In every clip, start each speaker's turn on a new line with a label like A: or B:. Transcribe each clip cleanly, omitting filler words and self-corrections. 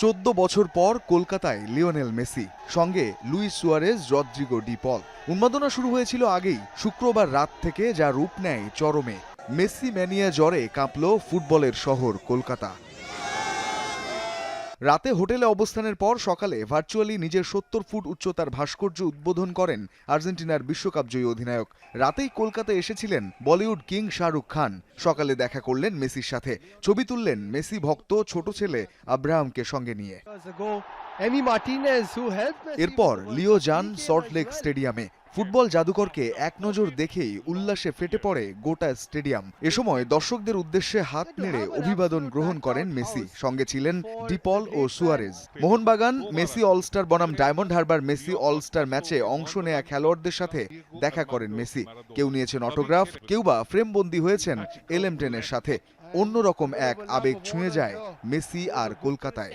A: 14 বছর পর কলকাতায় লিওনেল মেসি, সঙ্গে লুইস সুয়ারেজ, রদ্রিগো ডি পল। উন্মাদনা শুরু হয়েছিল আগেই, শুক্রবার রাত থেকে যা রূপ নেয় চরমে। মেসি ম্যানিয়া জ্বরে কাঁপল ফুটবলের শহর কলকাতা। রাতে হোটেলে অবস্থানের পর সকালে ভার্চুয়ালি নিজের 70 ফুট উচ্চতার ভাস্কর্য উদ্বোধন করেন আর্জেন্টিনার বিশ্বকাপজয়ী অধিনায়ক। রাতেই কলকাতায় এসেছিলেন বলিউড কিং শাহরুখ খান। সকালে দেখা করলেন মেসির সাথে, ছবি তুললেন মেসি ভক্ত ছোট ছেলে আব্রাহামকে সঙ্গে নিয়ে। এরপর লিও যান সল্টলেক স্টেডিয়ামে। ফুটবল জাদুকরকে এক নজর দেখেই উল্লাসে ফেটে পড়ে গোটা স্টেডিয়াম। এ সময় দর্শকদের উদ্দেশ্যে হাত নেড়ে অভিবাদন গ্রহণ করেন মেসি, সঙ্গে ছিলেন ডিপল ও সুয়ারেজ। মোহনবাগান মেসি অলস্টার বনাম ডায়মন্ড হারবার মেসি অলস্টার ম্যাচে অংশ নেয়া খেলোয়াড়দের সাথে দেখা করেন মেসি। কেউ নিয়েছেন অটোগ্রাফ, কেউ বা ফ্রেমবন্দি হয়েছেন LM10-এর সাথে। অন্যরকম এক আবেগ ছুঁয়ে যায় মেসি আর কলকাতায়।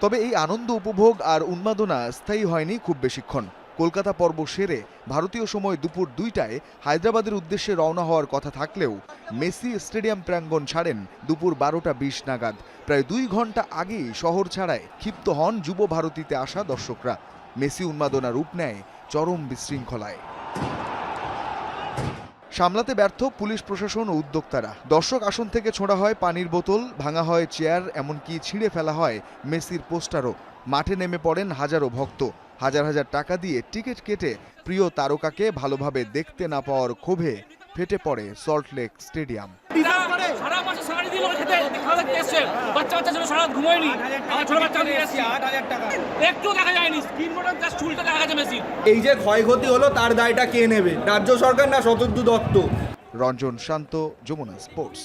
A: তবে এই আনন্দ উপভোগ আর উন্মাদনা স্থায়ী হয়নি খুব বেশিক্ষণ। কলকাতা পর্ব সেরে ভারতীয় সময় দুপুর 2টায় হায়দ্রাবাদের উদ্দেশ্যে রওনা হওয়ার কথা থাকলেও মেসি স্টেডিয়াম প্রাঙ্গণ ছাড়েন দুপুর 12টা 20 নাগাদ। প্রায় 2 ঘন্টা আগেই শহর ছাড়ায় ক্ষিপ্ত হন যুব ভারতীতে আসা দর্শকরা। মেসি উন্মাদনা রূপ নেয় চরম বিশৃঙ্খলায়। সামলাতে ব্যর্থ পুলিশ প্রশাসন ও উদ্যোক্তারা। দর্শক আসন থেকে ছোঁড়া হয় পানির বোতল, ভাঙা হয় চেয়ার, এমনকি ছিঁড়ে ফেলা হয় মেসির পোস্টারও। মাঠে নেমে পড়েন হাজারো ভক্ত। হাজার হাজার টাকা দিয়ে টিকিট কেটে প্রিয় তারকাকে ভালোভাবে দেখতে না পাওয়ার ক্ষোভে ফেটে পড়ে সল্টলেক স্টেডিয়াম।
B: এই যে ক্ষয়ক্ষতি হলো তার দায়টা কে নেবে? রাজ্য সরকার না শতদ্রু দত্ত?
A: রঞ্জন শান্ত, যমুনা স্পোর্টস।